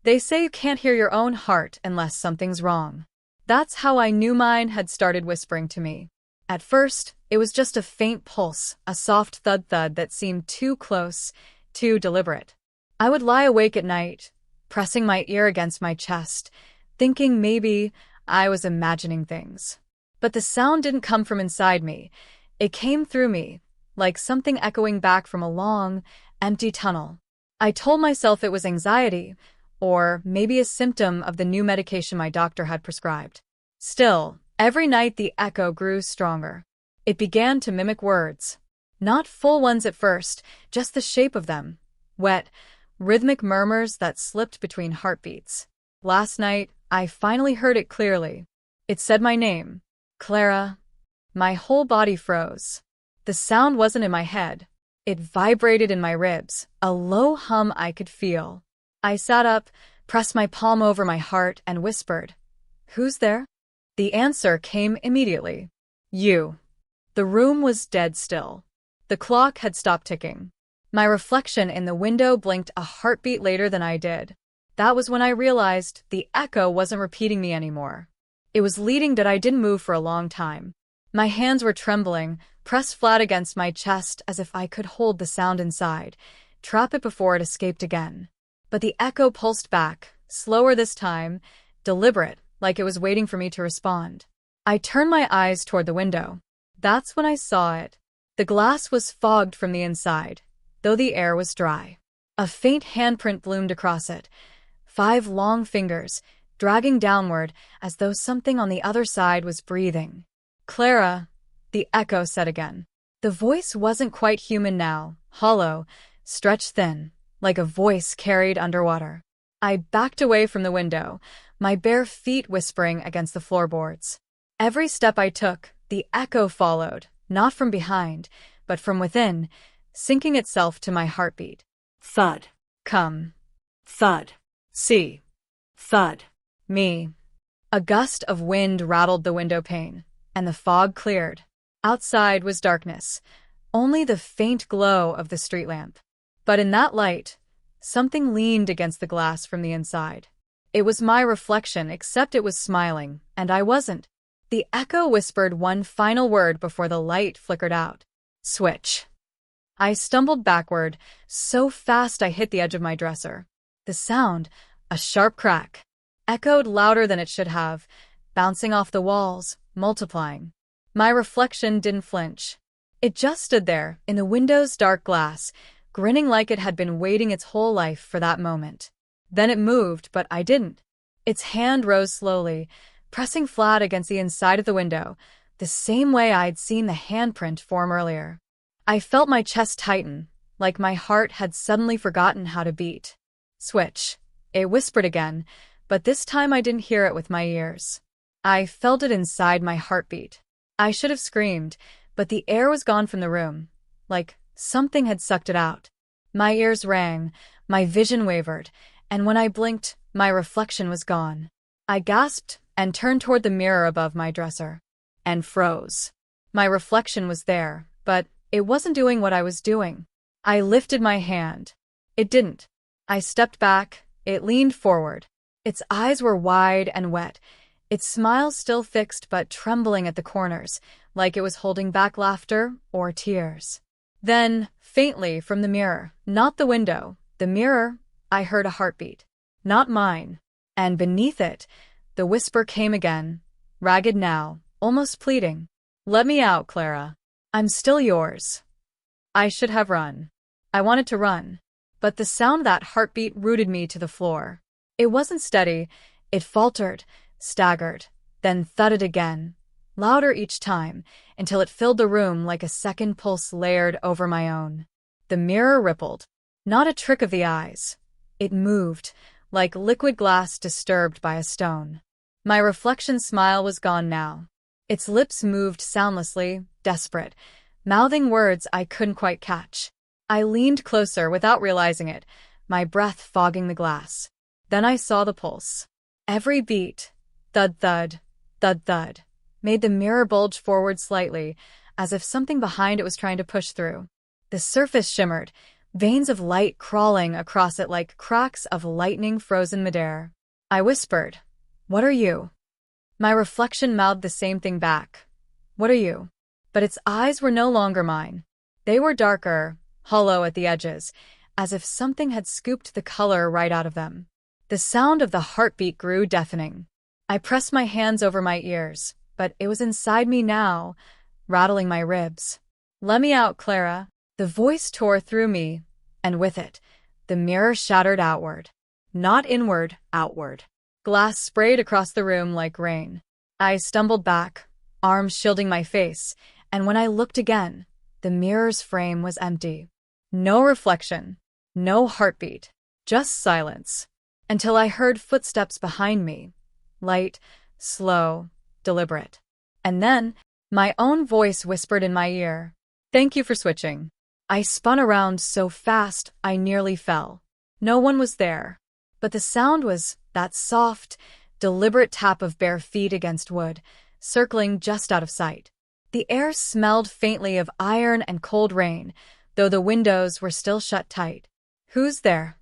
They say you can't hear your own heart unless something's wrong. That's how I knew mine had started whispering to me. At first, it was just a faint pulse, a soft thud-thud that seemed too close, too deliberate. I would lie awake at night, pressing my ear against my chest, thinking maybe I was imagining things. But the sound didn't come from inside me. It came through me, like something echoing back from a long, empty tunnel. I told myself it was anxiety, or maybe a symptom of the new medication my doctor had prescribed. Still, every night the echo grew stronger. It began to mimic words. Not full ones at first, just the shape of them. Wet, rhythmic murmurs that slipped between heartbeats. Last night, I finally heard it clearly. It said my name, Clara. My whole body froze. The sound wasn't in my head. It vibrated in my ribs, a low hum I could feel. I sat up, pressed my palm over my heart, and whispered, "Who's there?" The answer came immediately. "You." The room was dead still. The clock had stopped ticking. My reflection in the window blinked a heartbeat later than I did. That was when I realized the echo wasn't repeating me anymore. It was leading that I didn't move for a long time. My hands were trembling, pressed flat against my chest as if I could hold the sound inside, trap it before it escaped again. But the echo pulsed back, slower this time, deliberate, like it was waiting for me to respond. I turned my eyes toward the window. That's when I saw it. The glass was fogged from the inside, though the air was dry. A faint handprint bloomed across it, 5 long fingers, dragging downward as though something on the other side was breathing. "Clara," the echo said again. The voice wasn't quite human now, hollow, stretched thin, like a voice carried underwater. I backed away from the window, my bare feet whispering against the floorboards. Every step I took, the echo followed, not from behind, but from within, sinking itself to my heartbeat. Thud. Come. Thud. See. Thud. Me. A gust of wind rattled the window pane, and the fog cleared. Outside was darkness, only the faint glow of the street lamp. But in that light, something leaned against the glass from the inside. It was my reflection, except it was smiling, and I wasn't. The echo whispered one final word before the light flickered out. "Switch." I stumbled backward, so fast I hit the edge of my dresser. The sound, a sharp crack, echoed louder than it should have, bouncing off the walls, multiplying. My reflection didn't flinch. It just stood there, in the window's dark glass, grinning like it had been waiting its whole life for that moment. Then it moved, but I didn't. Its hand rose slowly, pressing flat against the inside of the window, the same way I'd seen the handprint form earlier. I felt my chest tighten, like my heart had suddenly forgotten how to beat. "Switch," it whispered again, but this time I didn't hear it with my ears. I felt it inside my heartbeat. I should have screamed, but the air was gone from the room, like something had sucked it out. My ears rang, my vision wavered, and when I blinked, my reflection was gone. I gasped and turned toward the mirror above my dresser, and froze. My reflection was there, but it wasn't doing what I was doing. I lifted my hand. It didn't. I stepped back. It leaned forward. Its eyes were wide and wet, its smile still fixed but trembling at the corners, like it was holding back laughter or tears. Then, faintly from the mirror, not the window, the mirror, I heard a heartbeat. Not mine. And beneath it, the whisper came again, ragged now, almost pleading. "Let me out, Clara. I'm still yours." I should have run. I wanted to run. But the sound of that heartbeat rooted me to the floor. It wasn't steady. It faltered, staggered, then thudded again, louder each time, until it filled the room like a second pulse layered over my own. The mirror rippled. Not a trick of the eyes. It moved, like liquid glass disturbed by a stone. My reflection's smile was gone now. Its lips moved soundlessly, desperate, mouthing words I couldn't quite catch. I leaned closer without realizing it, my breath fogging the glass. Then I saw the pulse. Every beat, thud-thud, thud-thud, made the mirror bulge forward slightly, as if something behind it was trying to push through. The surface shimmered, veins of light crawling across it like cracks of lightning frozen midair. I whispered, "What are you?" My reflection mouthed the same thing back. "What are you?" But its eyes were no longer mine. They were darker, hollow at the edges, as if something had scooped the color right out of them. The sound of the heartbeat grew deafening. I pressed my hands over my ears, but it was inside me now, rattling my ribs. "Let me out, Clara." The voice tore through me, and with it, the mirror shattered outward. Not inward, outward. Glass sprayed across the room like rain. I stumbled back, arms shielding my face, and when I looked again, the mirror's frame was empty. No reflection, no heartbeat, just silence. Until I heard footsteps behind me, light, slow, deliberate. And then, my own voice whispered in my ear, "Thank you for switching." I spun around so fast I nearly fell. No one was there, but the sound was that soft, deliberate tap of bare feet against wood, circling just out of sight. The air smelled faintly of iron and cold rain, though the windows were still shut tight. "Who's there?"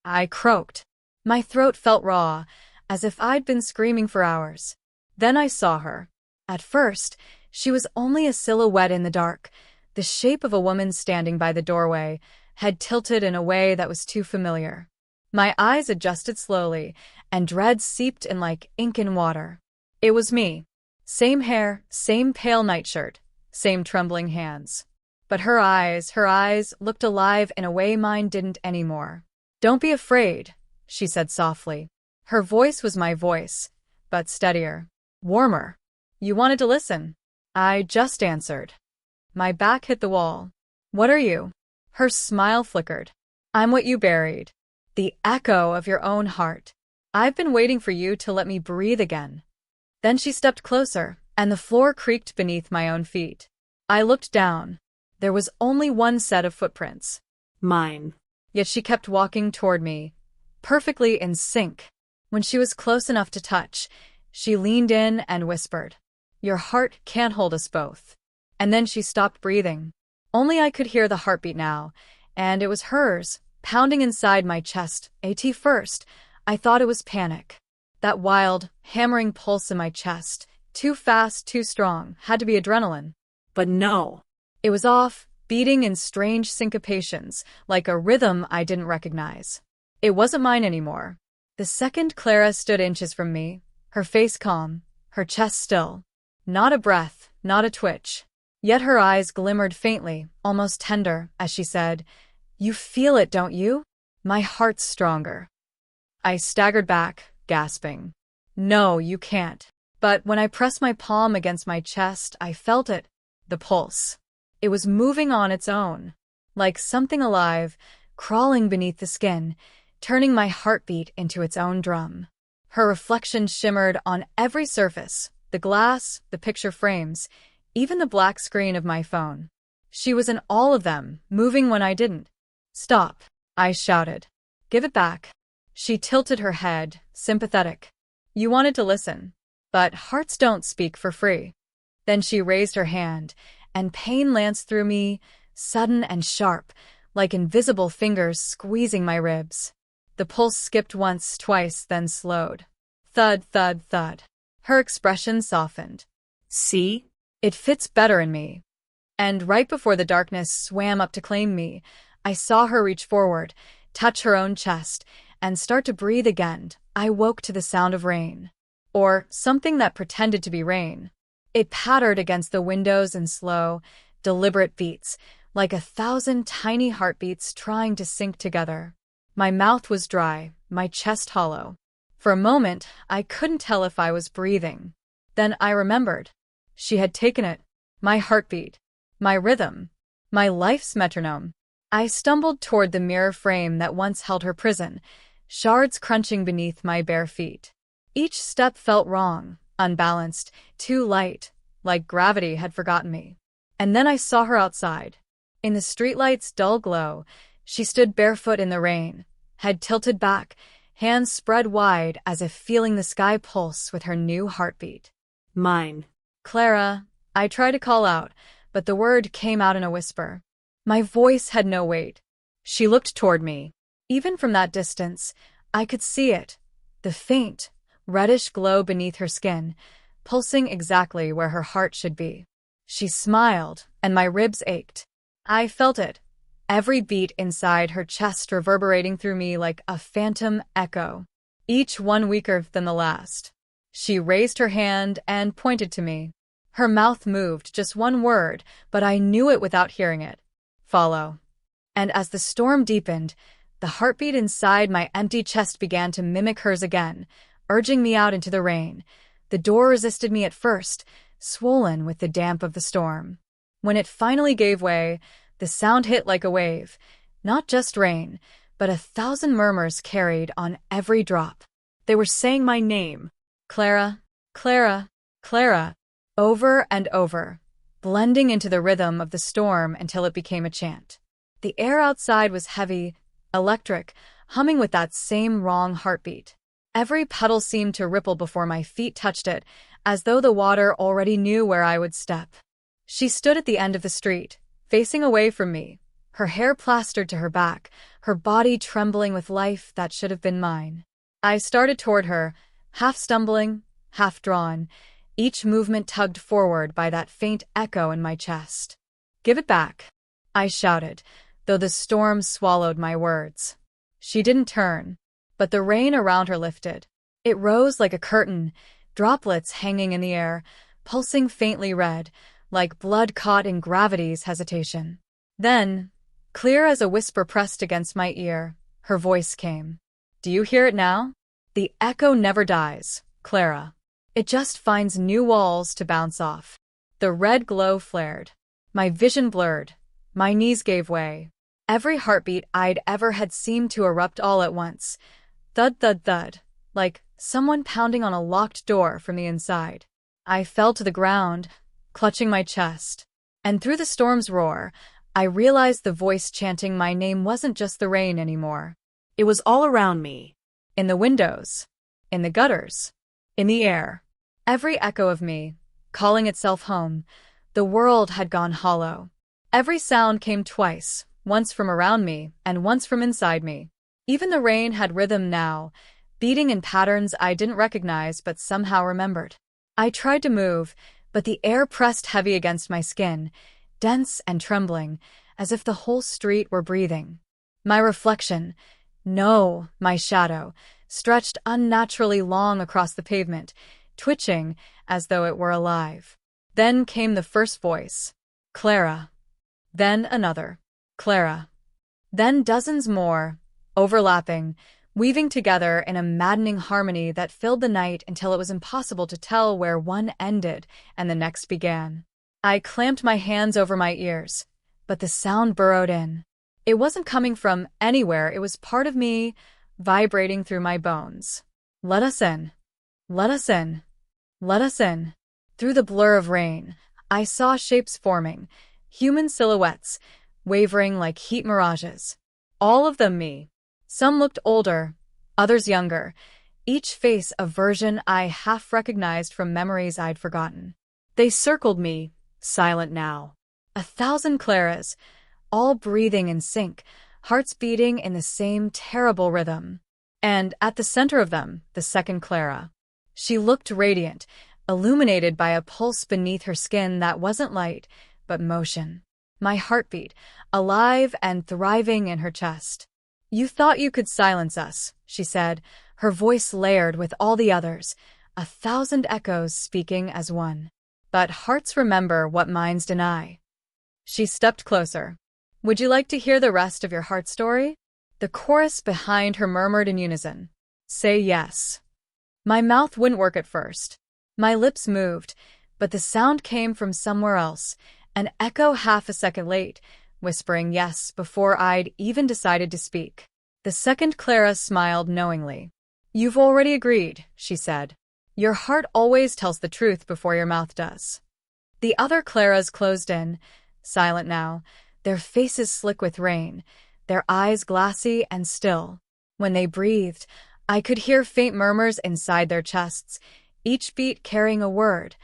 I croaked. My throat felt raw, as if I'd been screaming for hours. Then I saw her. At first, she was only a silhouette in the dark, the shape of a woman standing by the doorway, head tilted in a way that was too familiar. My eyes adjusted slowly, and dread seeped in like ink in water. It was me. Same hair, same pale nightshirt, same trembling hands. But her eyes looked alive in a way mine didn't anymore. "Don't be afraid," she said softly. Her voice was my voice, but steadier, warmer. "You wanted to listen." I just answered. My back hit the wall. "What are you?" Her smile flickered. "I'm what you buried. The echo of your own heart. I've been waiting for you to let me breathe again." Then she stepped closer, and the floor creaked beneath my own feet. I looked down. There was only one set of footprints. Mine. Yet she kept walking toward me, perfectly in sync. When she was close enough to touch, she leaned in and whispered, "Your heart can't hold us both." And then she stopped breathing. Only I could hear the heartbeat now, and it was hers, pounding inside my chest. At first, I thought it was panic. That wild, hammering pulse in my chest, too fast, too strong, had to be adrenaline. But no. It was off, beating in strange syncopations, like a rhythm I didn't recognize. It wasn't mine anymore. The second Clara stood inches from me, her face calm, her chest still. Not a breath, not a twitch. Yet her eyes glimmered faintly, almost tender, as she said, "You feel it, don't you?" My heart's stronger. I staggered back, gasping. "No, you can't." But when I pressed my palm against my chest, I felt it, the pulse. It was moving on its own, like something alive, crawling beneath the skin, turning my heartbeat into its own drum. Her reflection shimmered on every surface, the glass, the picture frames, even the black screen of my phone. She was in all of them, moving when I didn't. "Stop," I shouted. "Give it back." She tilted her head, sympathetic. "You wanted to listen. But hearts don't speak for free." Then she raised her hand, and pain lanced through me, sudden and sharp, like invisible fingers squeezing my ribs. The pulse skipped once, twice, then slowed. Thud, thud, thud. Her expression softened. "See? It fits better in me." And right before the darkness swam up to claim me, I saw her reach forward, touch her own chest, and start to breathe again. I woke to the sound of rain. Or something that pretended to be rain. It pattered against the windows in slow, deliberate beats, like 1,000 tiny heartbeats trying to sync together. My mouth was dry, my chest hollow. For a moment, I couldn't tell if I was breathing. Then I remembered. She had taken it. My heartbeat. My rhythm. My life's metronome. I stumbled toward the mirror frame that once held her prison, shards crunching beneath my bare feet. Each step felt wrong, unbalanced, too light, like gravity had forgotten me. And then I saw her outside. In the streetlight's dull glow, she stood barefoot in the rain, head tilted back, hands spread wide as if feeling the sky pulse with her new heartbeat. "Mine." "Clara," I tried to call out, but the word came out in a whisper. My voice had no weight. She looked toward me. Even from that distance, I could see it. The faint, reddish glow beneath her skin, pulsing exactly where her heart should be. She smiled, and my ribs ached. I felt it, every beat inside her chest reverberating through me like a phantom echo, each one weaker than the last. She raised her hand and pointed to me. Her mouth moved, just one word, but I knew it without hearing it. Follow. And as the storm deepened, the heartbeat inside my empty chest began to mimic hers again, urging me out into the rain. The door resisted me at first, swollen with the damp of the storm. When it finally gave way, the sound hit like a wave. Not just rain, but 1,000 murmurs carried on every drop. They were saying my name. Clara, Clara, Clara, over and over, blending into the rhythm of the storm until it became a chant. The air outside was heavy, electric, humming with that same wrong heartbeat. Every puddle seemed to ripple before my feet touched it, as though the water already knew where I would step. She stood at the end of the street, facing away from me, her hair plastered to her back, her body trembling with life that should have been mine. I started toward her, half stumbling, half drawn, each movement tugged forward by that faint echo in my chest. "Give it back," I shouted, though the storm swallowed my words. She didn't turn, but the rain around her lifted. It rose like a curtain, droplets hanging in the air, pulsing faintly red, like blood caught in gravity's hesitation. Then, clear as a whisper pressed against my ear, her voice came. "Do you hear it now? The echo never dies, Clara. It just finds new walls to bounce off." The red glow flared. My vision blurred. My knees gave way. Every heartbeat I'd ever had seemed to erupt all at once. Thud, thud, thud, like someone pounding on a locked door from the inside. I fell to the ground, clutching my chest. And through the storm's roar, I realized the voice chanting my name wasn't just the rain anymore. It was all around me. In the windows, in the gutters, in the air. Every echo of me, calling itself home. The world had gone hollow. Every sound came twice, once from around me and once from inside me. Even the rain had rhythm now, beating in patterns I didn't recognize but somehow remembered. I tried to move, but the air pressed heavy against my skin, dense and trembling, as if the whole street were breathing. My reflection, no, my shadow, stretched unnaturally long across the pavement, twitching as though it were alive. Then came the first voice. Clara. Then another. Clara. Then dozens more, overlapping, weaving together in a maddening harmony that filled the night until it was impossible to tell where one ended and the next began. I clamped my hands over my ears, but the sound burrowed in. It wasn't coming from anywhere, it was part of me, vibrating through my bones. Let us in. Let us in. Let us in. Through the blur of rain, I saw shapes forming, human silhouettes, wavering like heat mirages. All of them me. Some looked older, others younger, each face a version I half recognized from memories I'd forgotten. They circled me, silent now. 1,000 Claras, all breathing in sync, hearts beating in the same terrible rhythm. And at the center of them, the second Clara. She looked radiant, illuminated by a pulse beneath her skin that wasn't light, but motion. My heartbeat, alive and thriving in her chest. "You thought you could silence us," she said, her voice layered with all the others, 1,000 echoes speaking as one. "But hearts remember what minds deny." She stepped closer. "Would you like to hear the rest of your heart story?" The chorus behind her murmured in unison. "Say yes." My mouth wouldn't work at first. My lips moved, but the sound came from somewhere else, an echo half a second late, whispering yes before I'd even decided to speak. The second Clara smiled knowingly. "You've already agreed," she said. "Your heart always tells the truth before your mouth does." The other Claras closed in, silent now, their faces slick with rain, their eyes glassy and still. When they breathed, I could hear faint murmurs inside their chests, each beat carrying a word.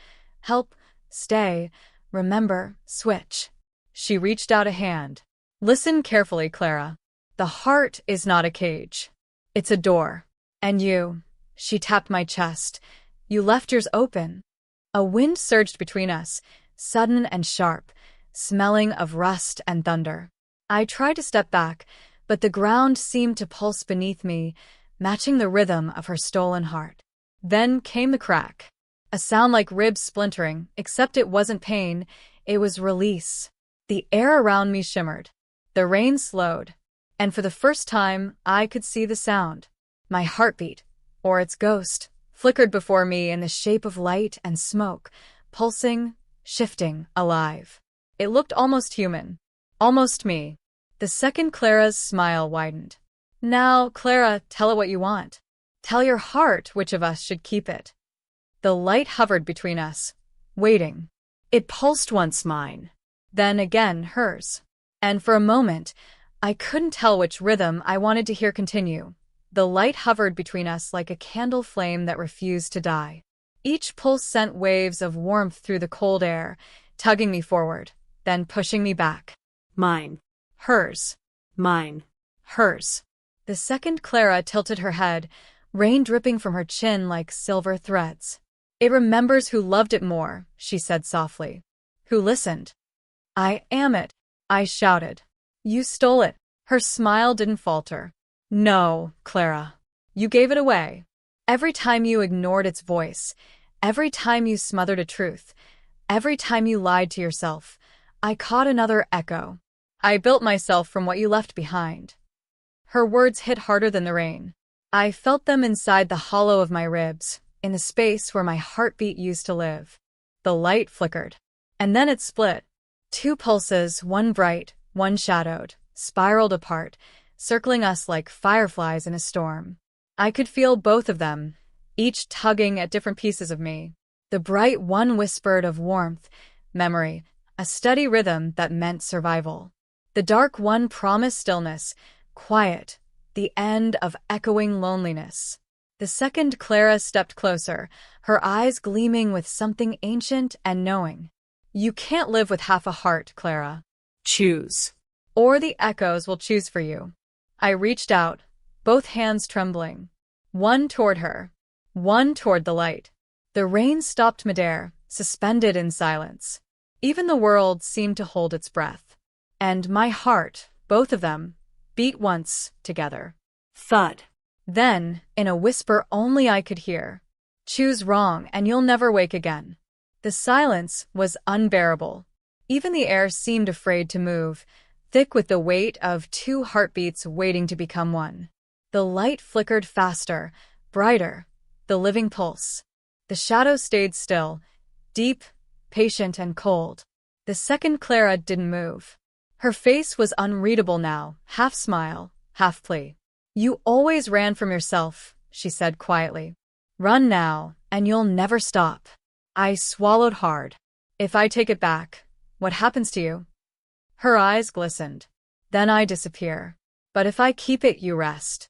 Help, stay, remember, switch. She reached out a hand. "Listen carefully, Clara. The heart is not a cage. It's a door. And you, she tapped my chest, you left yours open. A wind surged between us, sudden and sharp, smelling of rust and thunder. I tried to step back, but the ground seemed to pulse beneath me, matching the rhythm of her stolen heart. Then came the crack. A sound like ribs splintering, except it wasn't pain, it was release. The air around me shimmered. The rain slowed. And for the first time, I could see the sound. My heartbeat, or its ghost, flickered before me in the shape of light and smoke, pulsing, shifting, alive. It looked almost human. Almost me. The second Clara's smile widened. Now, Clara, tell it what you want. Tell your heart which of us should keep it. The light hovered between us, waiting. It pulsed once mine, then again hers. And for a moment, I couldn't tell which rhythm I wanted to hear continue. The light hovered between us like a candle flame that refused to die. Each pulse sent waves of warmth through the cold air, tugging me forward, then pushing me back. Mine. Hers. Mine. Hers. The second Clara tilted her head, rain dripping from her chin like silver threads. It remembers who loved it more, she said softly. Who listened. I am it, I shouted. You stole it. Her smile didn't falter. No, Clara. You gave it away. Every time you ignored its voice, every time you smothered a truth, every time you lied to yourself, I caught another echo. I built myself from what you left behind. Her words hit harder than the rain. I felt them inside the hollow of my ribs, in the space where my heartbeat used to live. The light flickered. And then it split. Two pulses, one bright, one shadowed, spiraled apart, circling us like fireflies in a storm. I could feel both of them, each tugging at different pieces of me. The bright one whispered of warmth, memory, a steady rhythm that meant survival. The dark one promised stillness, quiet, the end of echoing loneliness. The second Clara stepped closer, her eyes gleaming with something ancient and knowing. You can't live with half a heart, Clara. Choose. Or the echoes will choose for you. I reached out, both hands trembling. One toward her, one toward the light. The rain stopped midair, suspended in silence. Even the world seemed to hold its breath. And my heart, both of them, beat once, together. Thud. Then, in a whisper only I could hear, choose wrong and you'll never wake again. The silence was unbearable. Even the air seemed afraid to move, thick with the weight of two heartbeats waiting to become one. The light flickered faster, brighter, the living pulse. The shadow stayed still, deep, patient and cold. The second Clara didn't move. Her face was unreadable now, half smile, half plea. You always ran from yourself, she said quietly. Run now, and you'll never stop. I swallowed hard. If I take it back, what happens to you? Her eyes glistened. Then I disappear. But if I keep it, you rest.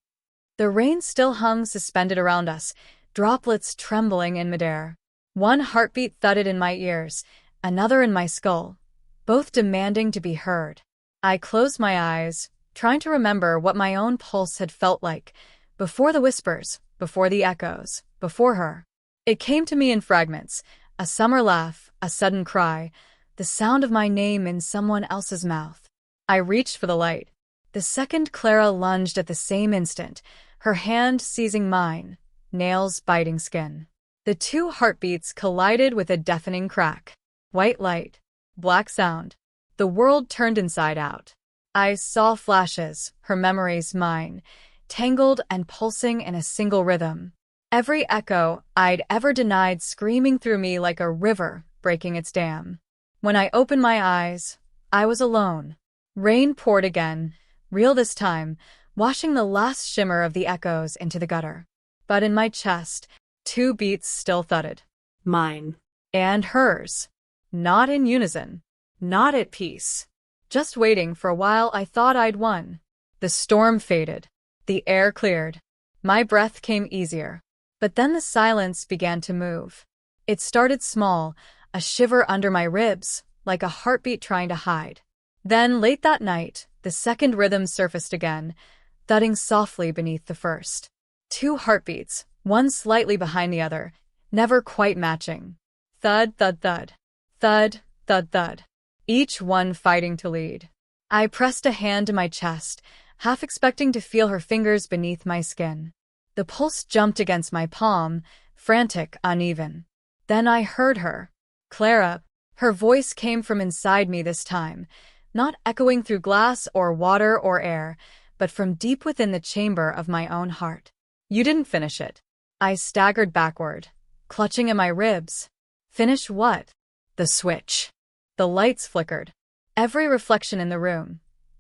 The rain still hung suspended around us, droplets trembling in midair. One heartbeat thudded in my ears, another in my skull, both demanding to be heard. I closed my eyes, trying to remember what my own pulse had felt like, before the whispers, before the echoes, before her. It came to me in fragments, a summer laugh, a sudden cry, the sound of my name in someone else's mouth. I reached for the light. The second Clara lunged at the same instant, her hand seizing mine, nails biting skin. The two heartbeats collided with a deafening crack. White light, black sound. The world turned inside out. I saw flashes, her memories mine, tangled and pulsing in a single rhythm. Every echo I'd ever denied screaming through me like a river breaking its dam. When I opened my eyes, I was alone. Rain poured again, real this time, washing the last shimmer of the echoes into the gutter. But in my chest, two beats still thudded. Mine. And hers. Not in unison. Not at peace. Just waiting for a while I thought I'd won. The storm faded. The air cleared. My breath came easier. But then the silence began to move. It started small, a shiver under my ribs, like a heartbeat trying to hide. Then, late that night, the second rhythm surfaced again, thudding softly beneath the first. Two heartbeats, one slightly behind the other, never quite matching. Thud, thud, thud. Thud, thud, thud. Each one fighting to lead. I pressed a hand to my chest, half expecting to feel her fingers beneath my skin. The pulse jumped against my palm, frantic, uneven. Then I heard her. Clara. Her voice came from inside me this time, not echoing through glass or water or air, but from deep within the chamber of my own heart. You didn't finish it. I staggered backward, clutching at my ribs. Finish what? The switch. The lights flickered. Every reflection in the room,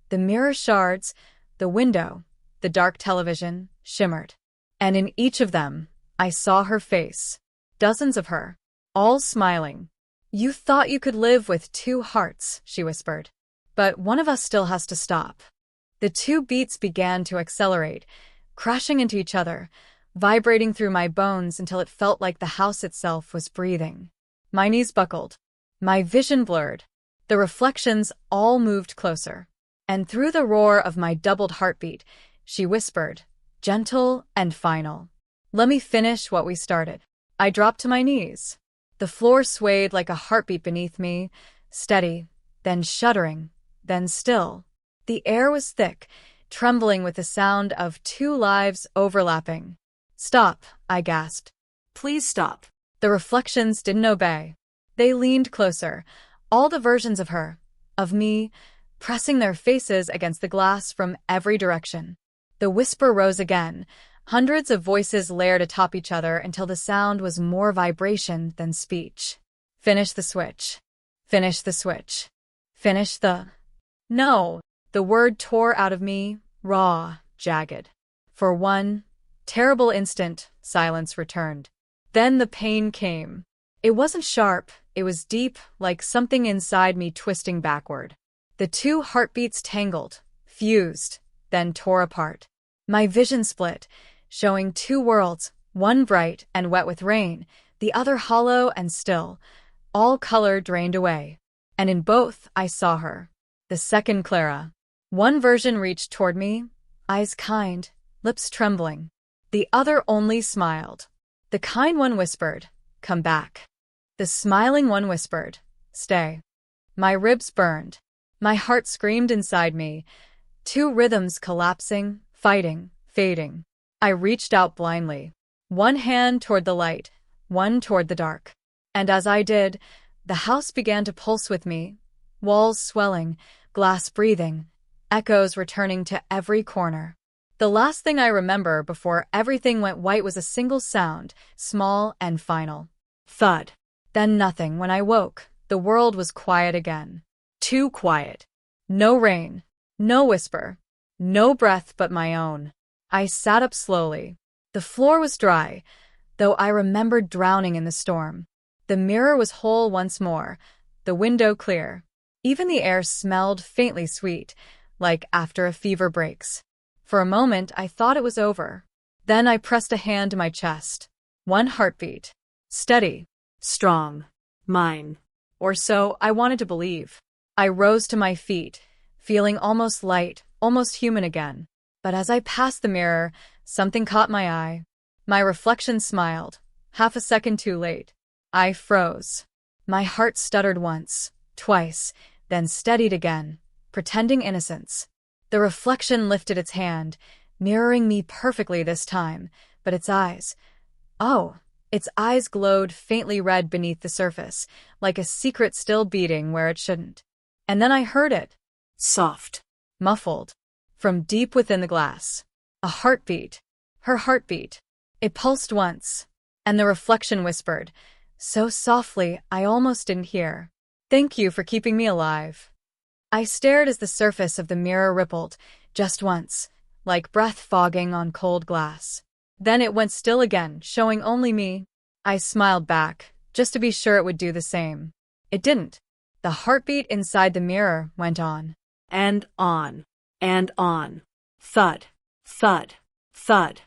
the mirror shards, the window, the dark television, shimmered. And in each of them, I saw her face. Dozens of her, all smiling. You thought you could live with two hearts, she whispered. But one of us still has to stop. The two beats began to accelerate, crashing into each other, vibrating through my bones until it felt like the house itself was breathing. My knees buckled. My vision blurred. The reflections all moved closer. And through the roar of my doubled heartbeat, she whispered, gentle and final. Let me finish what we started. I dropped to my knees. The floor swayed like a heartbeat beneath me, steady, then shuddering, then still. The air was thick, trembling with the sound of two lives overlapping. Stop, I gasped. Please stop. The reflections didn't obey. They leaned closer, all the versions of her, of me, pressing their faces against the glass from every direction. The whisper rose again, hundreds of voices layered atop each other until the sound was more vibration than speech. Finish the switch. Finish the switch. Finish the... No! The word tore out of me, raw, jagged. For one terrible instant, silence returned. Then the pain came. It wasn't sharp, it was deep, like something inside me twisting backward. The two heartbeats tangled, fused, then tore apart. My vision split, showing two worlds, one bright and wet with rain, the other hollow and still. All color drained away. And in both, I saw her. The second Clara. One version reached toward me, eyes kind, lips trembling. The other only smiled. The kind one whispered, come back. The smiling one whispered, stay. My ribs burned. My heart screamed inside me. Two rhythms collapsing, fighting, fading. I reached out blindly. One hand toward the light, one toward the dark. And as I did, the house began to pulse with me. Walls swelling, glass breathing, echoes returning to every corner. The last thing I remember before everything went white was a single sound, small and final. Thud. Then nothing. When I woke, the world was quiet again. Too quiet. No rain. No whisper. No breath but my own. I sat up slowly. The floor was dry, though I remembered drowning in the storm. The mirror was whole once more, the window clear. Even the air smelled faintly sweet, like after a fever breaks. For a moment, I thought it was over. Then I pressed a hand to my chest. One heartbeat. Steady. Strong. Mine. Or so I wanted to believe. I rose to my feet, feeling almost light, almost human again. But as I passed the mirror, something caught my eye. My reflection smiled, half a second too late. I froze. My heart stuttered once, twice, then steadied again, pretending innocence. The reflection lifted its hand, mirroring me perfectly this time, but its eyes... Oh, its eyes glowed faintly red beneath the surface, like a secret still beating where it shouldn't. And then I heard it. Soft. Muffled. From deep within the glass. A heartbeat. Her heartbeat. It pulsed once. And the reflection whispered, so softly I almost didn't hear. Thank you for keeping me alive. I stared as the surface of the mirror rippled, just once, like breath fogging on cold glass. Then it went still again, showing only me. I smiled back, just to be sure it would do the same. It didn't. The heartbeat inside the mirror went on. And on. And on. Thud. Thud. Thud.